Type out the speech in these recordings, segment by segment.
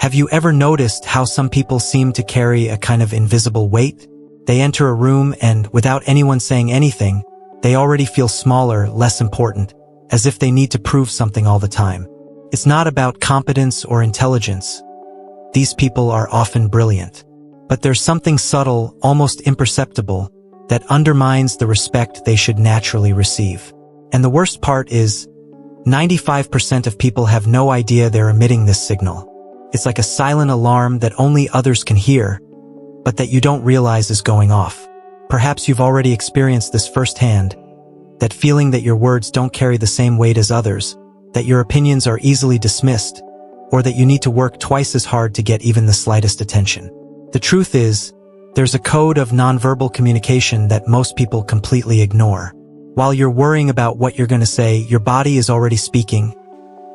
Have you ever noticed how some people seem to carry a kind of invisible weight? They enter a room and, without anyone saying anything, they already feel smaller, less important, as if they need to prove something all the time. It's not about competence or intelligence. These people are often brilliant. But there's something subtle, almost imperceptible, that undermines the respect they should naturally receive. And the worst part is, 95% of people have no idea they're emitting this signal. It's like a silent alarm that only others can hear, but that you don't realize is going off. Perhaps you've already experienced this firsthand, that feeling that your words don't carry the same weight as others, that your opinions are easily dismissed, or that you need to work twice as hard to get even the slightest attention. The truth is, there's a code of nonverbal communication that most people completely ignore. While you're worrying about what you're going to say, your body is already speaking,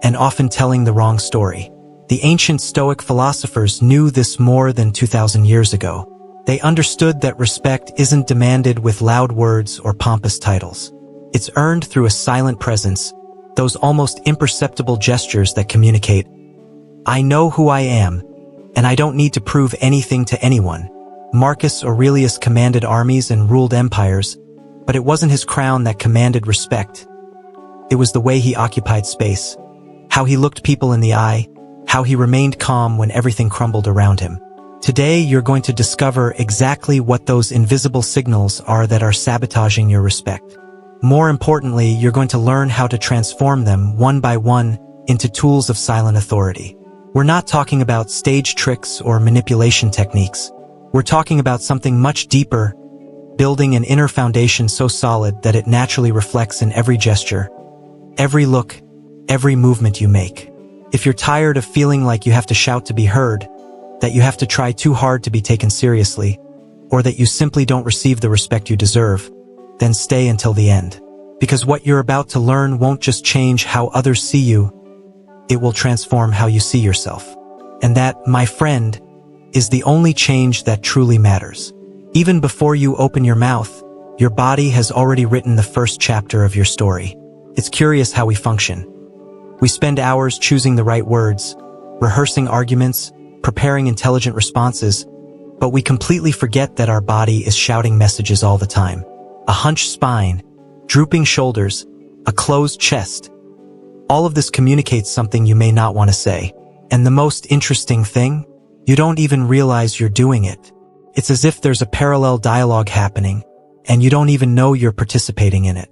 and often telling the wrong story. The ancient Stoic philosophers knew this more than 2,000 years ago. They understood that respect isn't demanded with loud words or pompous titles. It's earned through a silent presence, those almost imperceptible gestures that communicate, "I know who I am, and I don't need to prove anything to anyone." Marcus Aurelius commanded armies and ruled empires, but it wasn't his crown that commanded respect. It was the way he occupied space, how he looked people in the eye, how he remained calm when everything crumbled around him. Today, you're going to discover exactly what those invisible signals are that are sabotaging your respect. More importantly, you're going to learn how to transform them one by one into tools of silent authority. We're not talking about stage tricks or manipulation techniques. We're talking about something much deeper, building an inner foundation so solid that it naturally reflects in every gesture, every look, every movement you make. If you're tired of feeling like you have to shout to be heard, that you have to try too hard to be taken seriously, or that you simply don't receive the respect you deserve, then stay until the end. Because what you're about to learn won't just change how others see you, it will transform how you see yourself. And that, my friend, is the only change that truly matters. Even before you open your mouth, your body has already written the first chapter of your story. It's curious how we function. We spend hours choosing the right words, rehearsing arguments, preparing intelligent responses, but we completely forget that our body is shouting messages all the time. A hunched spine, drooping shoulders, a closed chest. All of this communicates something you may not want to say. And the most interesting thing? You don't even realize you're doing it. It's as if there's a parallel dialogue happening, and you don't even know you're participating in it.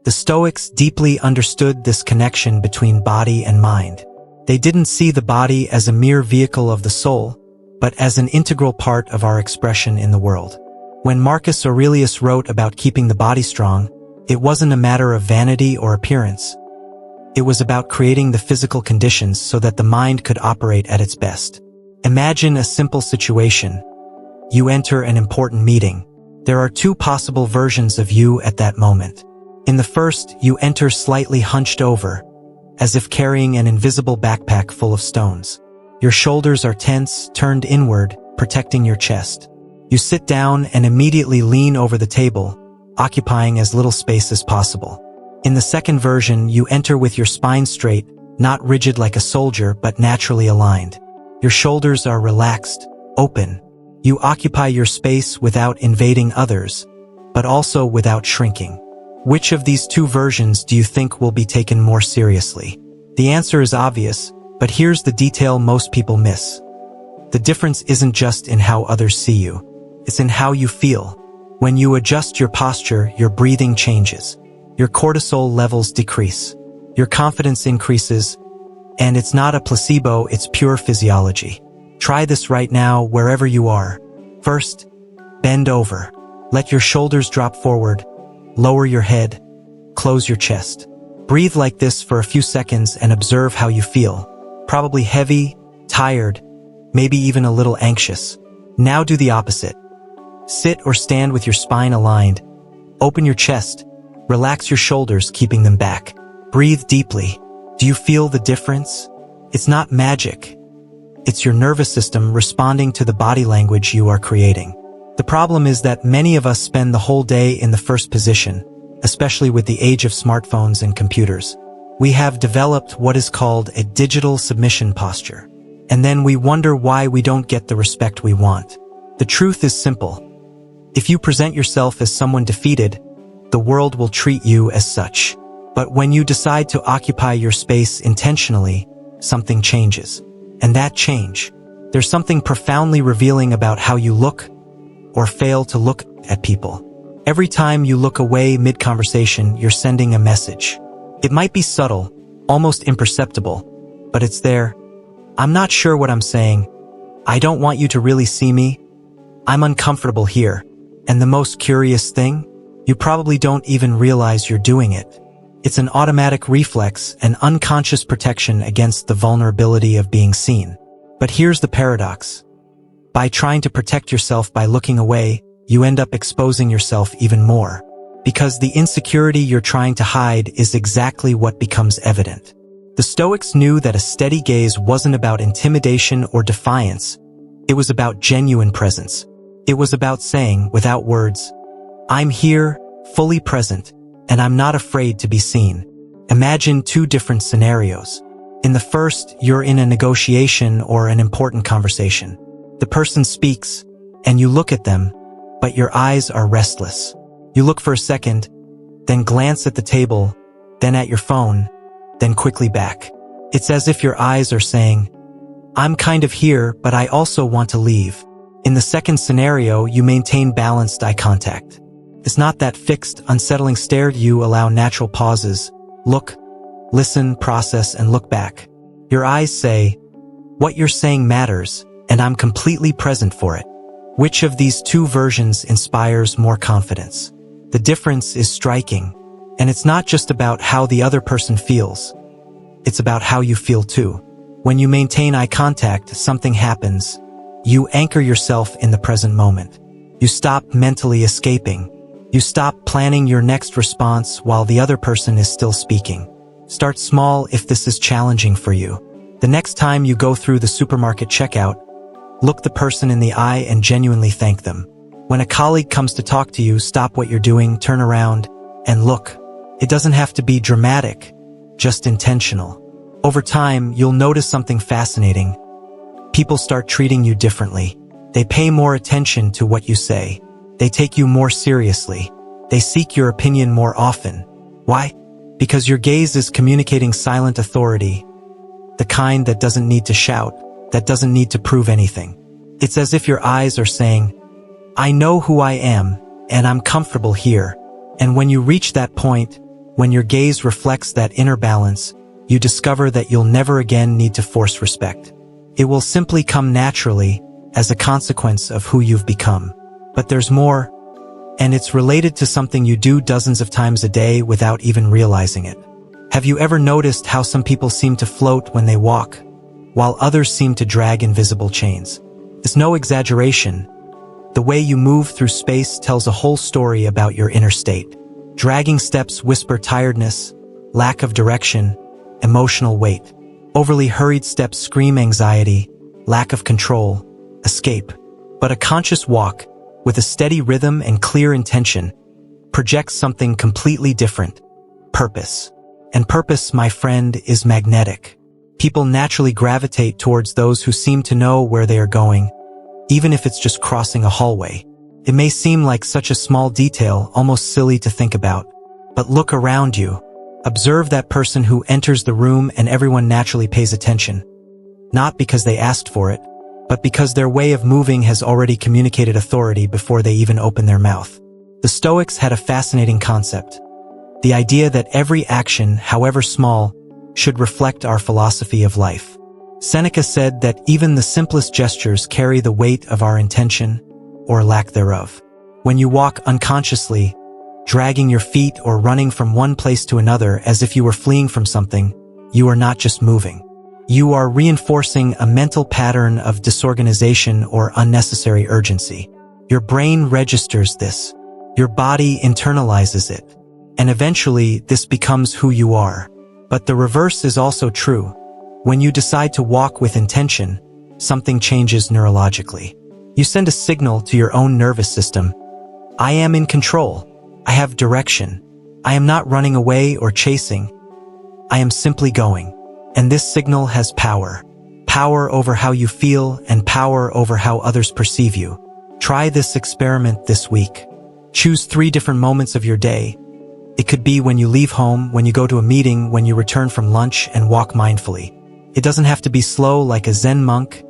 The Stoics deeply understood this connection between body and mind. They didn't see the body as a mere vehicle of the soul, but as an integral part of our expression in the world. When Marcus Aurelius wrote about keeping the body strong, it wasn't a matter of vanity or appearance. It was about creating the physical conditions so that the mind could operate at its best. Imagine a simple situation. You enter an important meeting. There are two possible versions of you at that moment. In the first, you enter slightly hunched over, as if carrying an invisible backpack full of stones. Your shoulders are tense, turned inward, protecting your chest. You sit down and immediately lean over the table, occupying as little space as possible. In the second version, you enter with your spine straight, not rigid like a soldier, but naturally aligned. Your shoulders are relaxed, open. You occupy your space without invading others, but also without shrinking. Which of these two versions do you think will be taken more seriously? The answer is obvious, but here's the detail most people miss. The difference isn't just in how others see you. It's in how you feel. When you adjust your posture, your breathing changes. Your cortisol levels decrease. Your confidence increases. And it's not a placebo, it's pure physiology. Try this right now, wherever you are. First, bend over. Let your shoulders drop forward. Lower your head. Close your chest. Breathe like this for a few seconds and observe how you feel. Probably heavy, tired, maybe even a little anxious. Now do the opposite. Sit or stand with your spine aligned. Open your chest. Relax your shoulders, keeping them back. Breathe deeply. Do you feel the difference? It's not magic. It's your nervous system responding to the body language you are creating. The problem is that many of us spend the whole day in the first position, especially with the age of smartphones and computers. We have developed what is called a digital submission posture. And then we wonder why we don't get the respect we want. The truth is simple. If you present yourself as someone defeated, the world will treat you as such. But when you decide to occupy your space intentionally, something changes. And that change, there's something profoundly revealing about how you look or fail to look at people. Every time you look away mid-conversation, you're sending a message. It might be subtle, almost imperceptible, but it's there. I'm not sure what I'm saying. I don't want you to really see me. I'm uncomfortable here. And the most curious thing? You probably don't even realize you're doing it. It's an automatic reflex, an unconscious protection against the vulnerability of being seen. But here's the paradox. By trying to protect yourself by looking away, you end up exposing yourself even more. Because the insecurity you're trying to hide is exactly what becomes evident. The Stoics knew that a steady gaze wasn't about intimidation or defiance. It was about genuine presence. It was about saying, without words, I'm here, fully present, and I'm not afraid to be seen. Imagine two different scenarios. In the first, you're in a negotiation or an important conversation. The person speaks, and you look at them, but your eyes are restless. You look for a second, then glance at the table, then at your phone, then quickly back. It's as if your eyes are saying, I'm kind of here, but I also want to leave. In the second scenario, you maintain balanced eye contact. It's not that fixed, unsettling stare. You allow natural pauses. Look, listen, process, and look back. Your eyes say, what you're saying matters, and I'm completely present for it. Which of these two versions inspires more confidence? The difference is striking, and it's not just about how the other person feels. It's about how you feel too. When you maintain eye contact, something happens. You anchor yourself in the present moment. You stop mentally escaping. You stop planning your next response while the other person is still speaking. Start small if this is challenging for you. The next time you go through the supermarket checkout, look the person in the eye and genuinely thank them. When a colleague comes to talk to you, stop what you're doing, turn around, and look. It doesn't have to be dramatic, just intentional. Over time, you'll notice something fascinating. People start treating you differently. They pay more attention to what you say. They take you more seriously. They seek your opinion more often. Why? Because your gaze is communicating silent authority, the kind that doesn't need to shout, that doesn't need to prove anything. It's as if your eyes are saying, I know who I am, and I'm comfortable here. And when you reach that point, when your gaze reflects that inner balance, you discover that you'll never again need to force respect. It will simply come naturally as a consequence of who you've become. But there's more, and it's related to something you do dozens of times a day without even realizing it. Have you ever noticed how some people seem to float when they walk, while others seem to drag invisible chains? It's no exaggeration. The way you move through space tells a whole story about your inner state. Dragging steps whisper tiredness, lack of direction, emotional weight. Overly hurried steps scream anxiety, lack of control, escape. But a conscious walk, with a steady rhythm and clear intention, projects something completely different. Purpose. And purpose, my friend, is magnetic. People naturally gravitate towards those who seem to know where they are going, even if it's just crossing a hallway. It may seem like such a small detail, almost silly to think about. But look around you. Observe that person who enters the room and everyone naturally pays attention. Not because they asked for it, but because their way of moving has already communicated authority before they even open their mouth. The Stoics had a fascinating concept. The idea that every action, however small, should reflect our philosophy of life. Seneca said that even the simplest gestures carry the weight of our intention, or lack thereof. When you walk unconsciously, dragging your feet or running from one place to another as if you were fleeing from something, you are not just moving. You are reinforcing a mental pattern of disorganization or unnecessary urgency. Your brain registers this. Your body internalizes it. And eventually, this becomes who you are. But the reverse is also true. When you decide to walk with intention, something changes neurologically. You send a signal to your own nervous system. I am in control. I have direction. I am not running away or chasing. I am simply going. And this signal has power. Power over how you feel and power over how others perceive you. Try this experiment this week. Choose 3 different moments of your day. It could be when you leave home, when you go to a meeting, when you return from lunch, and walk mindfully. It doesn't have to be slow like a Zen monk,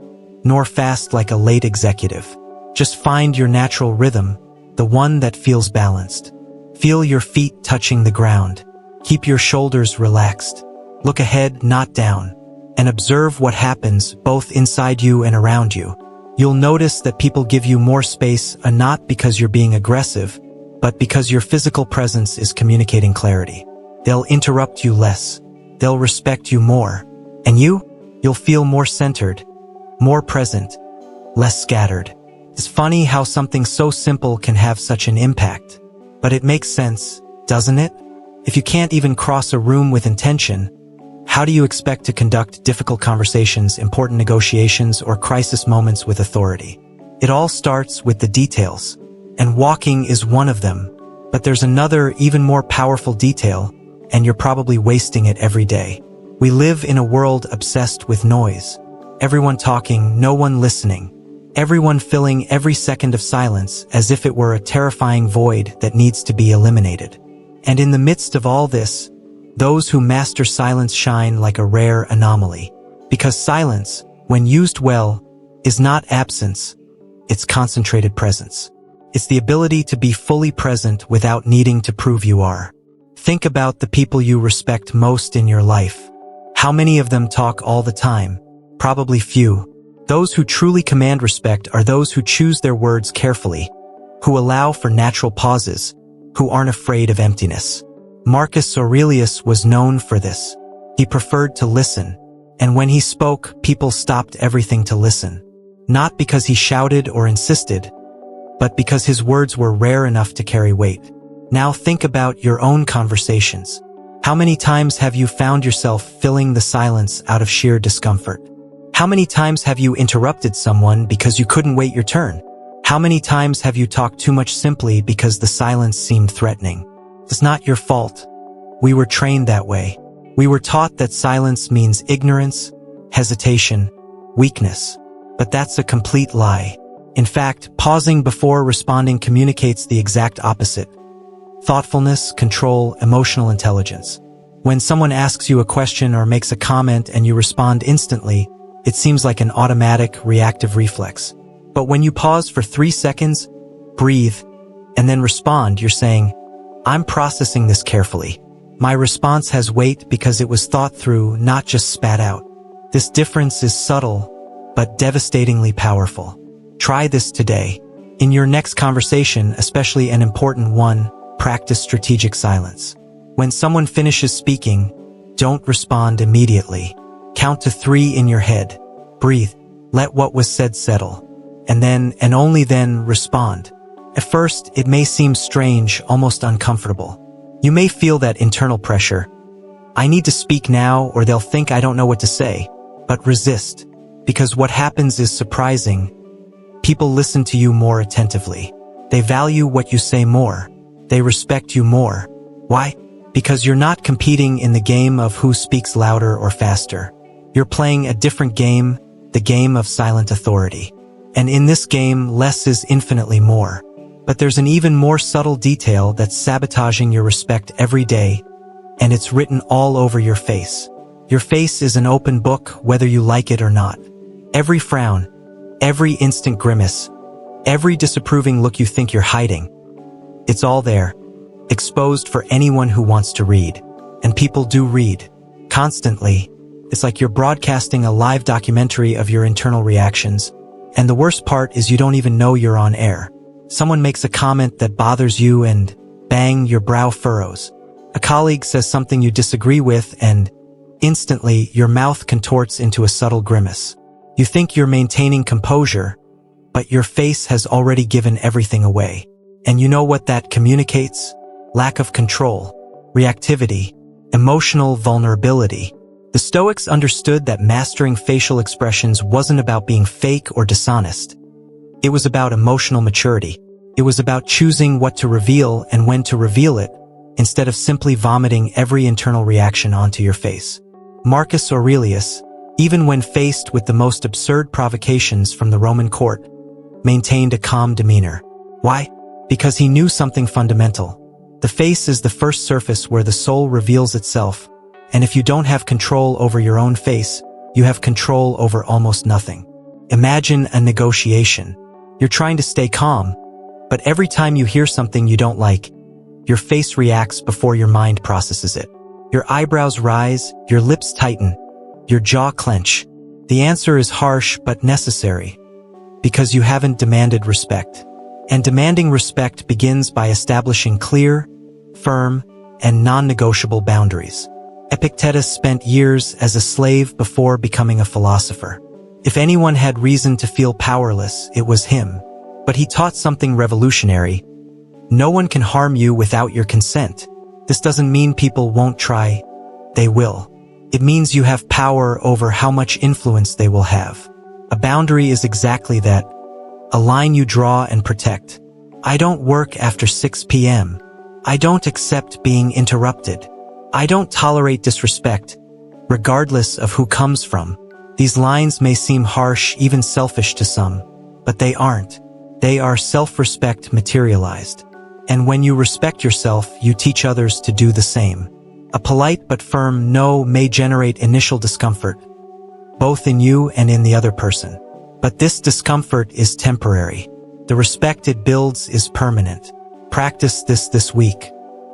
nor fast like a late executive. Just find your natural rhythm, the one that feels balanced. Feel your feet touching the ground. Keep your shoulders relaxed. Look ahead, not down. And observe what happens both inside you and around you. You'll notice that people give you more space, not because you're being aggressive, but because your physical presence is communicating clarity. They'll interrupt you less. They'll respect you more. And you'll feel more centered, more present, less scattered. It's funny how something so simple can have such an impact. But it makes sense, doesn't it? If you can't even cross a room with intention, how do you expect to conduct difficult conversations, important negotiations, or crisis moments with authority? It all starts with the details, and walking is one of them. But there's another, even more powerful detail, and you're probably wasting it every day. We live in a world obsessed with noise. Everyone talking, no one listening. Everyone filling every second of silence as if it were a terrifying void that needs to be eliminated. And in the midst of all this, those who master silence shine like a rare anomaly. Because silence, when used well, is not absence, it's concentrated presence. It's the ability to be fully present without needing to prove you are. Think about the people you respect most in your life. How many of them talk all the time? Probably few. Those who truly command respect are those who choose their words carefully, who allow for natural pauses, who aren't afraid of emptiness. Marcus Aurelius was known for this. He preferred to listen, and when he spoke, people stopped everything to listen. Not because he shouted or insisted, but because his words were rare enough to carry weight. Now think about your own conversations. How many times have you found yourself filling the silence out of sheer discomfort? How many times have you interrupted someone because you couldn't wait your turn? How many times have you talked too much simply because the silence seemed threatening? It's not your fault. We were trained that way. We were taught that silence means ignorance, hesitation, weakness. But that's a complete lie. In fact, pausing before responding communicates the exact opposite. Thoughtfulness, control, emotional intelligence. When someone asks you a question or makes a comment and you respond instantly, it seems like an automatic, reactive reflex. But when you pause for 3 seconds, breathe, and then respond, you're saying, I'm processing this carefully. My response has weight because it was thought through, not just spat out. This difference is subtle, but devastatingly powerful. Try this today. In your next conversation, especially an important one, practice strategic silence. When someone finishes speaking, don't respond immediately. Count to 3 in your head. Breathe. Let what was said settle. And then, and only then, respond. At first, it may seem strange, almost uncomfortable. You may feel that internal pressure. I need to speak now or they'll think I don't know what to say. But resist. Because what happens is surprising. People listen to you more attentively. They value what you say more. They respect you more. Why? Because you're not competing in the game of who speaks louder or faster. You're playing a different game, the game of silent authority. And in this game, less is infinitely more. But there's an even more subtle detail that's sabotaging your respect every day, and it's written all over your face. Your face is an open book, whether you like it or not. Every frown, every instant grimace, every disapproving look you think you're hiding, it's all there, exposed for anyone who wants to read. And people do read. Constantly. It's like you're broadcasting a live documentary of your internal reactions. And the worst part is you don't even know you're on air. Someone makes a comment that bothers you and, bang, your brow furrows. A colleague says something you disagree with and, instantly, your mouth contorts into a subtle grimace. You think you're maintaining composure, but your face has already given everything away. And you know what that communicates? Lack of control, reactivity, emotional vulnerability. The Stoics understood that mastering facial expressions wasn't about being fake or dishonest. It was about emotional maturity. It was about choosing what to reveal and when to reveal it, instead of simply vomiting every internal reaction onto your face. Marcus Aurelius, even when faced with the most absurd provocations from the Roman court, maintained a calm demeanor. Why? Because he knew something fundamental. The face is the first surface where the soul reveals itself, and if you don't have control over your own face, you have control over almost nothing. Imagine a negotiation. You're trying to stay calm, but every time you hear something you don't like, your face reacts before your mind processes it. Your eyebrows rise, your lips tighten, your jaw clench. The answer is harsh but necessary, because you haven't demanded respect. And demanding respect begins by establishing clear, firm, and non-negotiable boundaries. Epictetus spent years as a slave before becoming a philosopher. If anyone had reason to feel powerless, it was him. But he taught something revolutionary. No one can harm you without your consent. This doesn't mean people won't try. They will. It means you have power over how much influence they will have. A boundary is exactly that. A line you draw and protect. I don't work after 6 p.m. I don't accept being interrupted. I don't tolerate disrespect, regardless of who comes from. These lines may seem harsh, even selfish to some, but they aren't. They are self-respect materialized. And when you respect yourself, you teach others to do the same. A polite but firm no may generate initial discomfort, both in you and in the other person. But this discomfort is temporary. The respect it builds is permanent. Practice this week.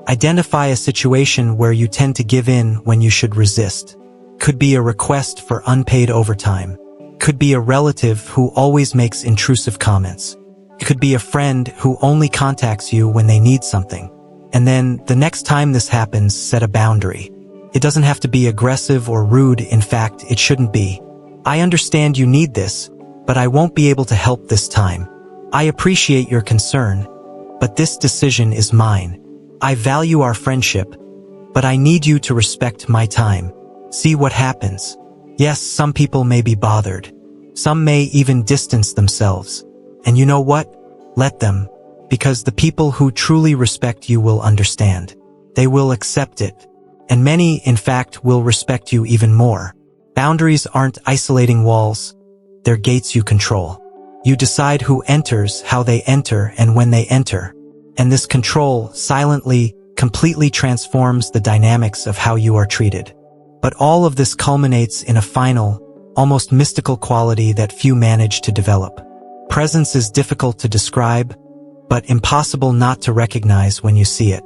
Identify a situation where you tend to give in when you should resist. Could be a request for unpaid overtime. Could be a relative who always makes intrusive comments. It could be a friend who only contacts you when they need something. And then, the next time this happens, set a boundary. It doesn't have to be aggressive or rude, in fact, it shouldn't be. I understand you need this, but I won't be able to help this time. I appreciate your concern, but this decision is mine. I value our friendship, but I need you to respect my time. See what happens. Yes, some people may be bothered. Some may even distance themselves. And you know what? Let them. Because the people who truly respect you will understand. They will accept it. And many, in fact, will respect you even more. Boundaries aren't isolating walls. They're gates you control. You decide who enters, how they enter, and when they enter. And this control silently, completely transforms the dynamics of how you are treated. But all of this culminates in a final, almost mystical quality that few manage to develop. Presence is difficult to describe, but impossible not to recognize when you see it.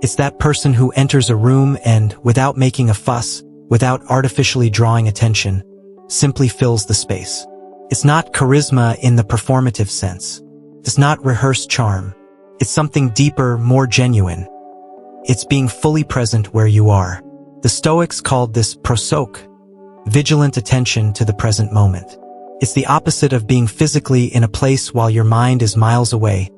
It's that person who enters a room and, without making a fuss, without artificially drawing attention, simply fills the space. It's not charisma in the performative sense. It's not rehearsed charm. It's something deeper, more genuine. It's being fully present where you are. The Stoics called this prosoche, vigilant attention to the present moment. It's the opposite of being physically in a place while your mind is miles away,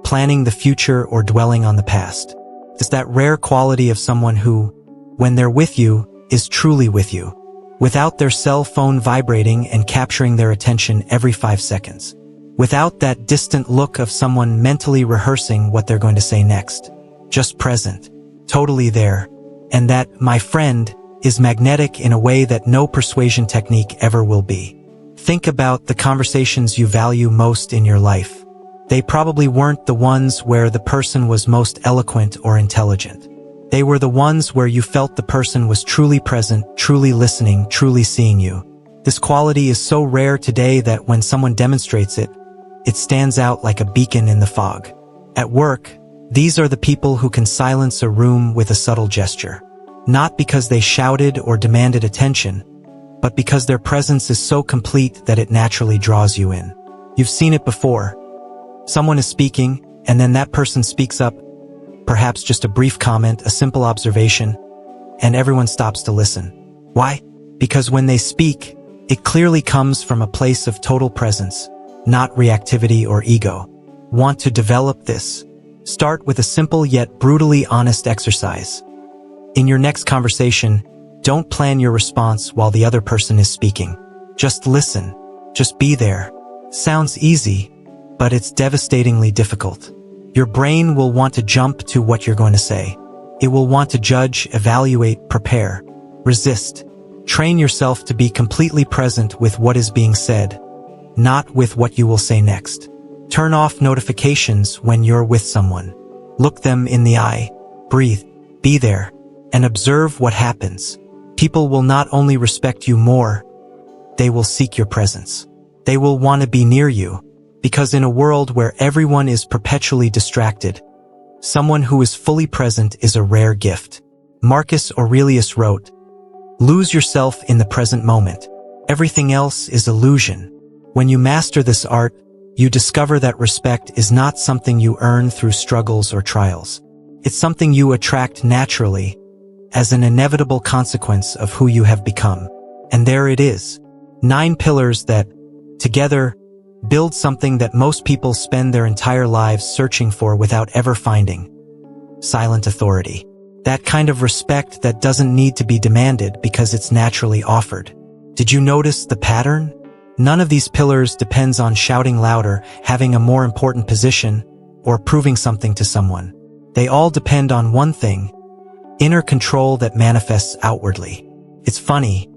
planning the future or dwelling on the past. It's that rare quality of someone who, when they're with you, is truly with you, without their cell phone vibrating and capturing their attention every 5 seconds. Without that distant look of someone mentally rehearsing what they're going to say next. Just present. Totally there. And that, my friend, is magnetic in a way that no persuasion technique ever will be. Think about the conversations you value most in your life. They probably weren't the ones where the person was most eloquent or intelligent. They were the ones where you felt the person was truly present, truly listening, truly seeing you. This quality is so rare today that when someone demonstrates it, it stands out like a beacon in the fog. At work, these are the people who can silence a room with a subtle gesture. Not because they shouted or demanded attention, but because their presence is so complete that it naturally draws you in. You've seen it before. Someone is speaking, and then that person speaks up, perhaps just a brief comment, a simple observation, and everyone stops to listen. Why? Because when they speak, it clearly comes from a place of total presence, not reactivity or ego. Want to develop this? Start with a simple yet brutally honest exercise. In your next conversation, don't plan your response while the other person is speaking. Just listen. Just be there. Sounds easy, but it's devastatingly difficult. Your brain will want to jump to what you're going to say. It will want to judge, evaluate, prepare, resist, Train yourself to be completely present with what is being said, not with what you will say next. Turn off notifications when you're with someone. Look them in the eye, breathe, be there, and observe what happens. People will not only respect you more, they will seek your presence. They will want to be near you, because in a world where everyone is perpetually distracted, someone who is fully present is a rare gift. Marcus Aurelius wrote, "Lose yourself in the present moment. Everything else is illusion." When you master this art, you discover that respect is not something you earn through struggles or trials. It's something you attract naturally, as an inevitable consequence of who you have become. And there it is. 9 pillars that, together, build something that most people spend their entire lives searching for without ever finding. Silent authority. That kind of respect that doesn't need to be demanded because it's naturally offered. Did you notice the pattern? None of these pillars depends on shouting louder, having a more important position, or proving something to someone. They all depend on one thing: inner control that manifests outwardly. It's funny,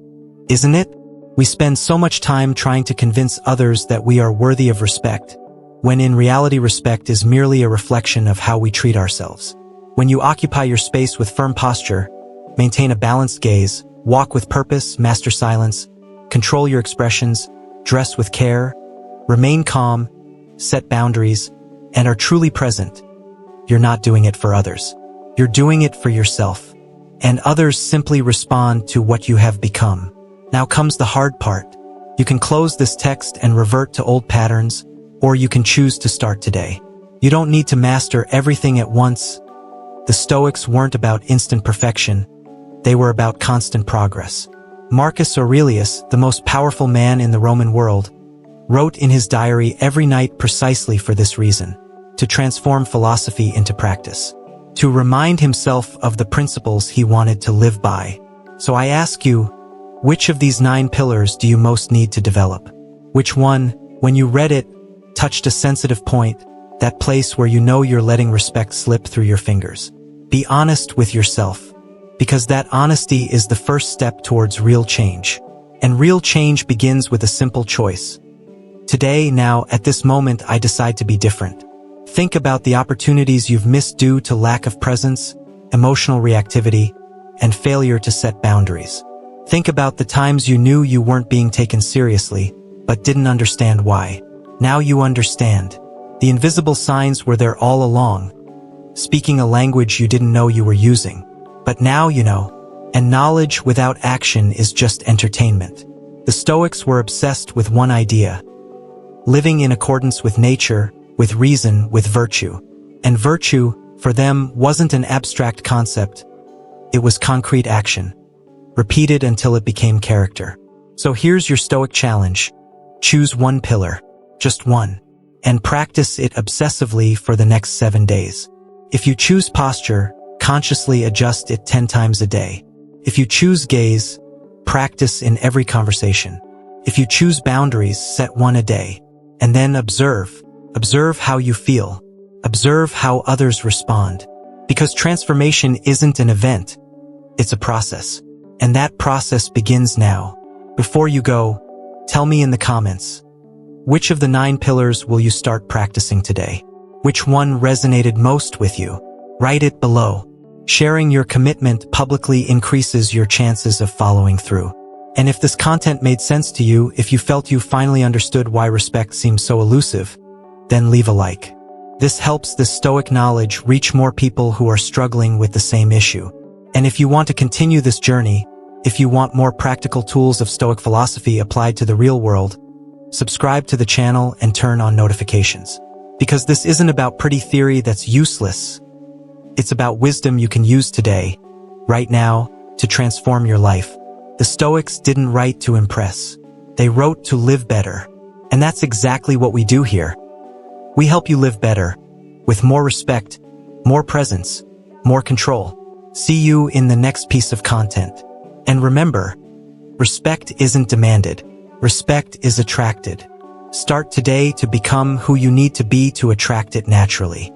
isn't it? We spend so much time trying to convince others that we are worthy of respect, when in reality respect is merely a reflection of how we treat ourselves. When you occupy your space with firm posture, maintain a balanced gaze, walk with purpose, master silence, control your expressions, dress with care, remain calm, set boundaries, and are truly present, you're not doing it for others. You're doing it for yourself, and others simply respond to what you have become. Now comes the hard part. You can close this text and revert to old patterns, or you can choose to start today. You don't need to master everything at once. The Stoics weren't about instant perfection. They were about constant progress. Marcus Aurelius, the most powerful man in the Roman world, wrote in his diary every night precisely for this reason: to transform philosophy into practice, to remind himself of the principles he wanted to live by. So I ask you, which of these 9 pillars do you most need to develop? Which one, when you read it, touched a sensitive point, that place where you know you're letting respect slip through your fingers? Be honest with yourself, because that honesty is the first step towards real change. And real change begins with a simple choice. Today, now, at this moment, I decide to be different. Think about the opportunities you've missed due to lack of presence, emotional reactivity, and failure to set boundaries. Think about the times you knew you weren't being taken seriously, but didn't understand why. Now you understand. The invisible signs were there all along, speaking a language you didn't know you were using. But now you know, and knowledge without action is just entertainment. The Stoics were obsessed with one idea: living in accordance with nature, with reason, with virtue. And virtue, for them, wasn't an abstract concept. It was concrete action, repeated until it became character. So here's your Stoic challenge. Choose one pillar, just one, and practice it obsessively for the next 7 days. If you choose posture, consciously adjust it 10 times a day. If you choose gaze, practice in every conversation. If you choose boundaries, set one a day. And then observe. Observe how you feel. Observe how others respond. Because transformation isn't an event, it's a process. And that process begins now. Before you go, tell me in the comments, which of the 9 pillars will you start practicing today? Which one resonated most with you? Write it below. Sharing your commitment publicly increases your chances of following through. And if this content made sense to you, if you felt you finally understood why respect seems so elusive, then leave a like. This helps this Stoic knowledge reach more people who are struggling with the same issue. And if you want to continue this journey, if you want more practical tools of Stoic philosophy applied to the real world, subscribe to the channel and turn on notifications. Because this isn't about pretty theory that's useless. It's about wisdom you can use today, right now, to transform your life. The Stoics didn't write to impress. They wrote to live better. And that's exactly what we do here. We help you live better, with more respect, more presence, more control. See you in the next piece of content. And remember, respect isn't demanded. Respect is attracted. Start today to become who you need to be to attract it naturally.